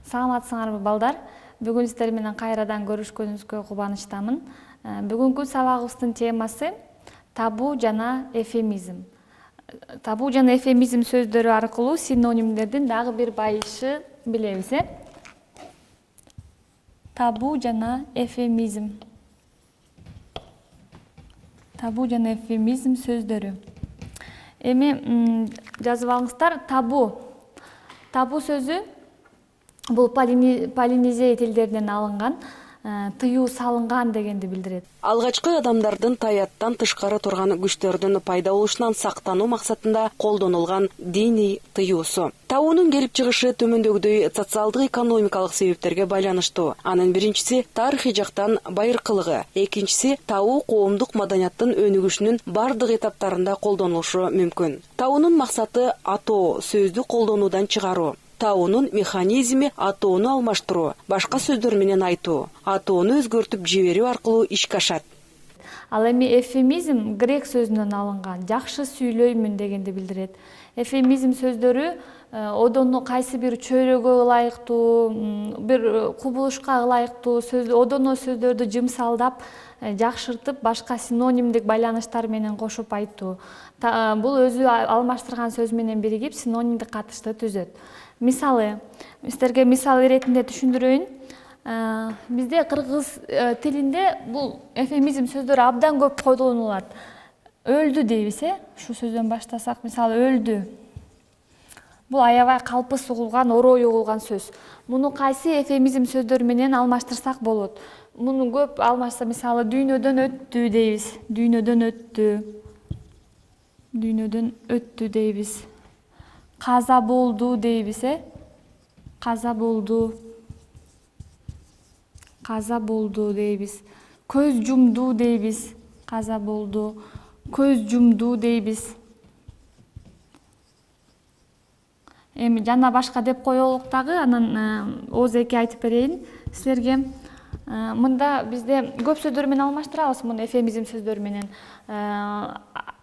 Саламатсыңарбы балдар? Бүгүн сиздер менен кайрадан көрүшкөнүбүзгө кубанычтамын. Бүгүнкү сабагыбыздын темасы табу жана эвфемизм. Табу жана эвфемизм сөздөрү аркылуу синонимдердин дагы бир байышы билебиз. Табу жана эвфемизм. Табу жана эвфемизм сөздөрү. Эми жазып алыңыздар. Табу сөзү бул полинезия тилдеринен алынган, тыюу салынган дегенди билдирет. Алгачкы адамдардын таяттан тышкары турган күчтөрдүн пайда болушунан сактануу максатында колдонулган диний тыюусу. Табуунун келип чыгышы төмөндөгүдөй социалдык экономикалык себептерге байланыштуу. Анын биринчиси тарыхый жактан байыркылыгы, экинчиси табуу коомдук маданияттын өнүгүшүнүн бардык этаптарында колдонулушу мүмкүн. Табуунун максаты атоо сөздү колдонуудан чыгаруу. Табуунун механизми атоону алмаштыруу, башка сөздөр менен айтуу, атоону өзгөртүп жиберүү аркылуу ишке ашат. Ал эми эвфемизм грек сөзүнөн алынган, жакшы сүйлөймүн дегенди билдирет. Эвфемизм сөздөрү одону кайсы бир чөйрөгө ылайыктуу, бир кубулушка ылайыктуу одоно сөздөрдү жымсалдап, жакшыртып, башка синонимдик байланыштар менен кошуп айтуу. Бул өзү алмаштырган сөз менен биригип синонимдик катышты түзөт. Мисалы, сиздерге мисал иретинде түшүндүрөйүн. Бизде кыргыз тилинде бул эвфемизм сөздөрү абдан көп колдонулат. Өлдү дейбиз, Ушу сөздөн баштасак, мисалы, өлдү. Бул аябай калпыс угулган, орой угулган сөз. Муну кайсы эвфемизм сөздөр менен алмаштырсак болот? Муну көп алмашса, мисалы, дүйнөдөн өттү дейбиз. Дүйнөдөн өттү. Дүйнөдөн өттү дейбиз. Каза болду дейбиз, Каза болду. Каза болду дейбиз. Көз жумду дейбиз. Каза болду. Көз жумду дейбиз. Эми жана башка деп коелук дагы, анан ооз-эки айтып берейин силерге. Мында бизде көп сөздөр менен алмаштырабыз, муну эвфемизм сөздөр менен.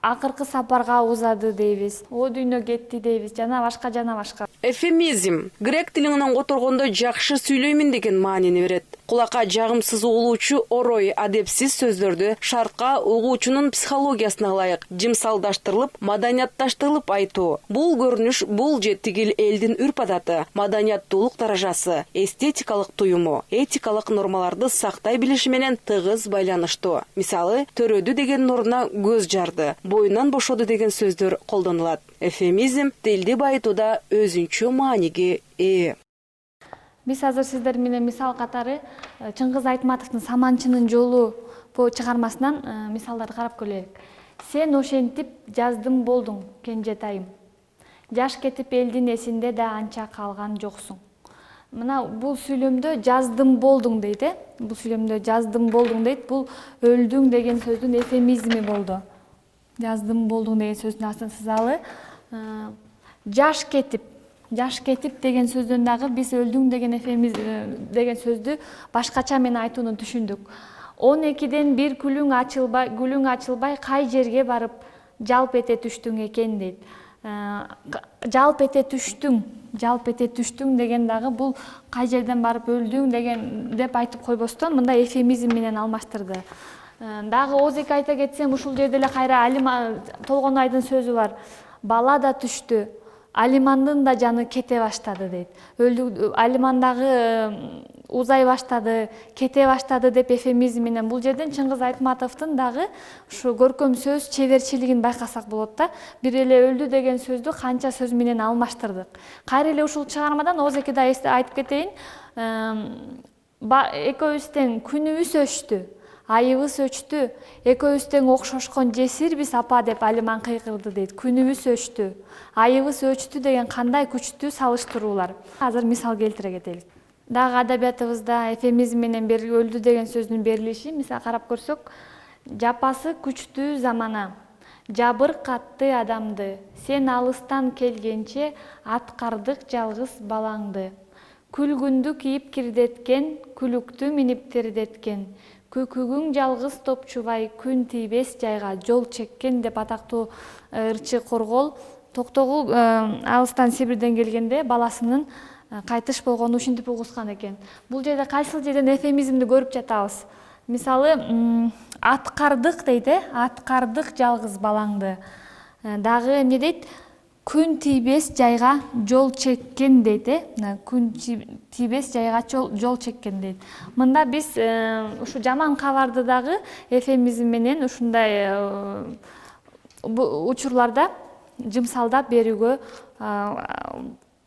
Акыркы сапарга узады дейбиз. О дүйнө кетти дейбиз. Жана башка. Эвфемизм грек тилинен которгондо жакшы сүйлөймүн деген маанини берет. Кулакка жагымсыз угулуучу орой, адепсиз сөздөрдү шартка угуучунун психологиясына ылайык жымсалдаштырылып, маданиятташтырылып айтуу. Бул көрүнүш бул же тигил элдин үрп-адаты, маданияттуулук даражасы, эстетикалык туюму, этикалык нормаларды сактай билиши менен тыгыз байланыштуу. Мисалы, төрөдү деген ордуна көз жарды, боюнан бошоду деген сөздөр колдонулат. Эвфемизм тилди байытууда өзүнчө мааниге ээ. Биз азыр сиздер менен мисал катары Чыңгыз Айтматовдун Саманчынын жолу чыгармасынан мисалдарды карап көрөлүк. Сен ошентип жаздым болдуң, кенжетайым. Жаш кетип элдин эсинде да анча калган жоксуң. Мына бул сүйлөмдө жаздым болдуң дейт, Бул сүйлөмдө жаздым болдуң дейт. Бул өлдүң деген сөздүн эвфемизми болду. Жаздым болдуң деген сөздүн асыл-сызалы. Жаш кетип деген сөздөн дагы биз өлдүң деген эвфемизм деген сөздү башкача менен айтууну түшүндүк. 12ден бир гүлүң ачылбай кай жерге барып жалп эте түштүң экен дейт. Жалп эте түштүң деген дагы бул кай жерден барып өлдүң деген деп айтып койбостон мында эвфемизм менен алмаштырды. Дагы ооз-эки айта кетсем, ушул жерде эле кайра Толгонайдын сөзү бар. Бала да түштү, Алимандын да жаны кете баштады дейт. Алиман дагы узай баштады, кете баштады деп эвфемизм менен бул жерден Чыңгыз Айтматовдун дагы ушу көркөм сөз чеберчилигин байкасак болот да. Бир эле өлдү деген сөздү канча сөз менен алмаштырдык. Кайра эле ушул чыгармадан ооз-эки да айтып кетейин. Экөөбүз тең күнүбүз өчтү, айыбыз өчтү, экөөбүз тең окшошкон жесирбиз апа деп Алиман кыйкырды дейт. Күнүбүз өчтү, айыбыз өчтү деген кандай күчтүү салыштыруулар. Азыр мисал келтире кетелик. Дагы адабиятыбызда эвфемизм менен өлдү деген сөздүн берилиши, мисал карап көрсөк, жапасы күчтүү замана, жабыркатты адамды, сен алыстан келгенче аткардык жалгыз балаңды. Күлгүндү кийип кирдеткен, күлүктү минип тердеткен, көкүгүң жалгыз топчубай күн тийбес жайга жол чеккен деп атактуу ырчы Коргол Токтогул алыстан Сибирден келгенде баласынын кайтыш болгону ушинтип угушкан экен. Бул жерде кайсыл жерден эфемизмди көрүп жатабыз. Мисалы, аткардык дейт, аткардык жалгыз балаңды. Дагы эмне дейт? Күн тийбес жайга жол чеккен дейт, күн тийбес жайга жол чеккен дейт. Мында биз ушу жаман кабарды дагы эфемизм менен ушундай учурларда жымсалдап берүүгө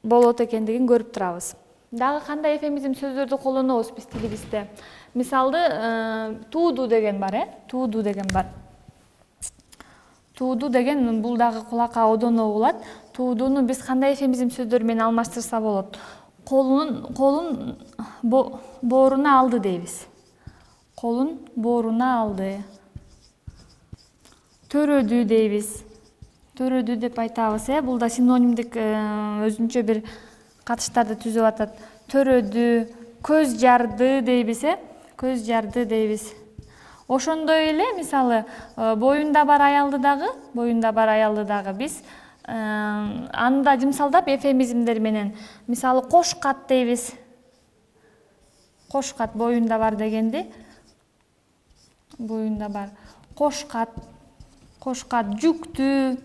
болот экендигин көрүп турабыз. Дагы кандай эфемизм сөздөрдү колдонобуз биз тилибизде? Мисалы, тууду деген бар, тууду деген бар. Тууду деген бул дагы кулакка одоно угулат. Туудуну биз кандай эфемизм сөздөр менен алмаштырса болот? Колун бооруна алды дейбиз. Колун бооруна алды. Төрөдү дейбиз. Төрөдү деп айтабыз, бул да синонимдик өзүнчө бир катыштарды түзүп атат. Төрөдү, көз жарды дейбиз, көз жарды дейбиз. Ошондой эле, мисалы, боюнда бар аялды дагы биз аны да жымсалдап эфемизмдер менен, мисалы, кош кат дейбиз. Кош кат боюнда бар дегенди. Боюнда бар. Кош кат, жүктүү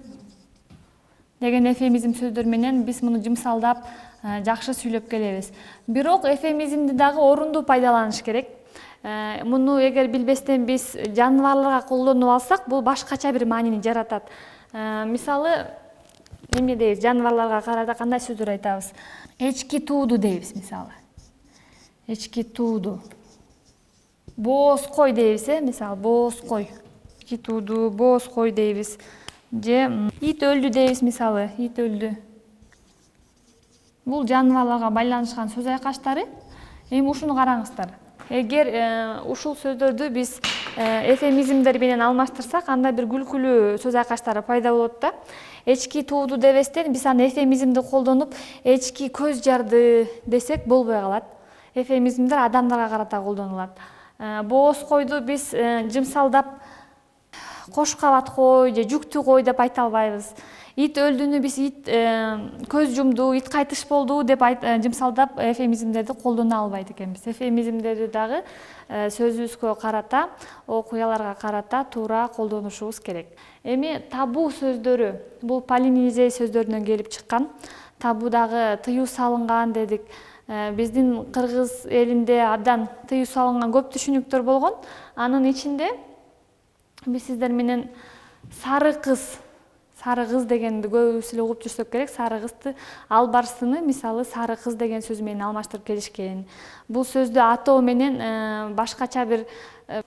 деген эфемизм сөздөр менен биз муну жымсалдап жакшы сүйлөп келебиз. Бирок эфемизмди дагы орундуу пайдаланыш керек. Муну эгер билбестен биз жаныбарларга колдонуп алсак, бул башкача бир маанини жаратат. Мисалы, эмне дейбиз? Жаныбарларга карата кандай сөздөр айтабыз? Эчки тууду дейбиз, мисалы. Эчки тууду. Бооз кой дейбиз, мисалы, бооз кой. Эчки тууду, бооз кой дейбиз. Же ит өлдү дейбиз, мисалы, ит өлдү. Бул жаныбарларга байланышкан сөз айкаштары. Эми ушуну караңыздар. Эгер ушул сөздөрдү биз эфемизмдер менен алмаштырсак, анда бир күлкүлүү сөз айкаштары пайда болот да. Эчки тууду дебестен биз аны эфемизмди колдонуп, эчки көз жарды десек болбой калат. Эфемизмдер адамдарга карата колдонулат. Бооз койду биз жымсалдап кош кабат кой же жүктүү кой деп айта албайбыз. Ит өлдүнү биз ит көз жумду, ит кайтыш болду деп жымсалдап эфемизмдерди колдоно албайт экенбиз. Эфемизмдерди дагы сөзүбүзгө карата, окуяларга карата туура колдонушубуз керек. Эми табу сөздөрү, бул полинезия сөздөрүнөн келип чыккан. Табу дагы тыюу салынган дедик. Биздин кыргыз элинде абдан тыюу салынган көп түшүнүктөр болгон. Анын ичинде биз сиздер менен сары кыз дегенди көбүбүз эле угуп жүрсөк керек. Сары кызды, албарсыны мисалы сары кыз деген сөз менен алмаштырып келишкен. Бул сөздү атоо менен башкача бир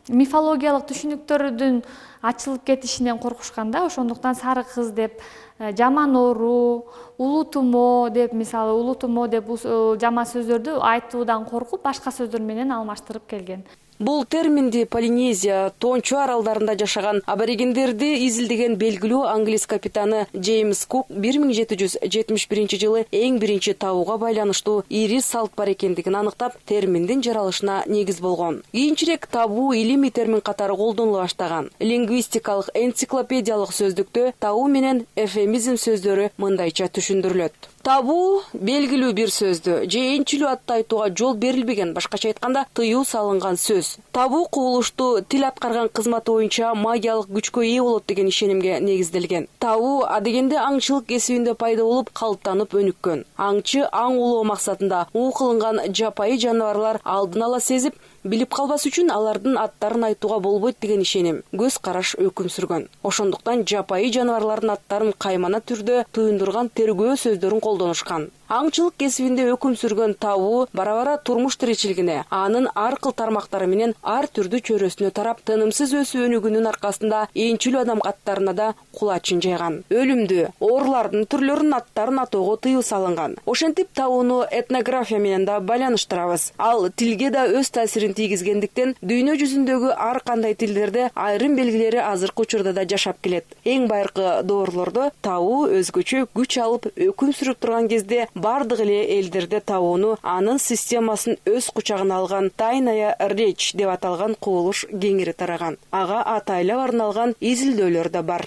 мифологиялык түшүнүктөрдүн ачылып кетишинен коркушкан да. Ошондуктан сары кыз деп, жаман оору, улуу тумо деп, мисалы улуу тумо деп бул жаман сөздөрдү айтуудан коркуп, башка сөздөр менен алмаштырып келген. Бул терминди Полинезия, Тончу аралдарында жашаган аборигендерди изилдеген белгилүү англис капитаны Джеймс Кук 1771 жылы эң биринчи табууга байланыштуу ири салт бар экендигин аныктап, терминдин жаралышына негиз болгон. Кийинчерээк табуу илимий термин катары колдонула баштаган. Лингвистикалык энциклопедиялык сөздүктө табуу менен эфемизм сөздөрү мындайча түшүндүрүлөт. Табуу белгилүү бир сөздү же энчилүү атты айтууга жол берилбеген, башкача айтканда тыюу салынган сөз. Табуу кубулуштуу тил аткарган кызматы боюнча магиялык күчкө ээ болот деген ишенимге негизделген. Табуу адегенде аңчылык кесибинде пайда болуп, калыптанып өнүккөн. Аңчы аң улоо максатында уу кылынган жапайы жаныбарлар алдын ала сезип, билип калбас үчүн алардын аттарын айтууга болбойт деген ишеним, көз караш өкүм сүргөн. Ошондуктан жапайы жаныбарлардын аттарын каймана түрдө туюндурган тергөө сөздөрүн колдонушкан. Аңчылык кесибинде өкүм сүргөн табуу бара-бара турмуш тиричилигине, анын ар кыл тармактары менен ар түрдүү чөйрөсүнө тарап, тынымсыз өсүп өнүгүүнүн аркасында энчилүү адам аттарына да кулачын жайган. Өлүмдүү, оорулардын түрлөрүнүн аттарын атоого тыюу салынган. Ошентип табууну этнография менен да байланыштырабыз. Ал тилге да өз таасирин тийгизгендиктен дүйнө жүзүндөгү ар кандай тилдерде айрым белгилери азыркы учурда да жашап келет. Эң байыркы доорлордо табуу өзгөчө күч алып өкүм сүрүп турган кезде бардык эле элдерде табууну анын системасын өз кучагына алган тайная речь деп аталган кубулуш кеңири тараган. Ага атайлап арналган изилдөөлөр да бар.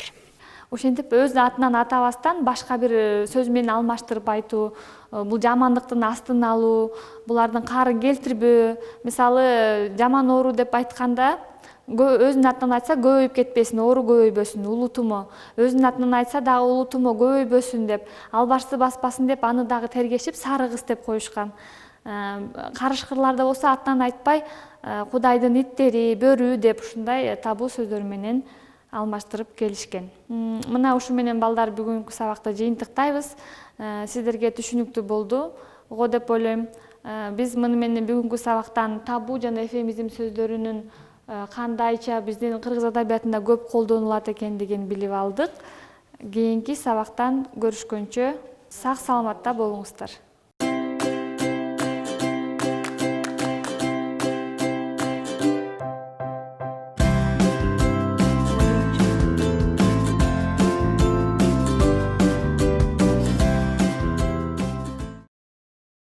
Ошентип өз атынан атабастан башка бир сөз менен алмаштырып айтуу бул жамандыктын астын алуу, булардын каарын келтирбөө. Мисалы жаман оору деп айтканда өзүнүн атынан айтса көбөйүп кетпесин, оору көбөйбөсүн, улутумо. Өзүнүн атынан айтса дагы улутумо көбөйбөсүн деп, албашты баспасын деп аны дагы тергешип сары кыз деп коюшкан. Карышкырларда болсо аттан айтпай Кудайдын иттери, бөрү деп ушундай табуу сөздөр менен алмаштырып келишкен. Мына ушу менен балдар бүгүнкү сабакты жыйынтыктайбыз. Сиздерге түшүнүктүү болду го деп ойлойм. Биз муну менен бүгүнкү сабактан табуу жана эфемизм сөздөрүнүн кандайча биздин кыргыз адабиятында көп колдонулат экендигин билип алдык. Кийинки сабактан көрүшкөнчө сак саламатта болуңуздар.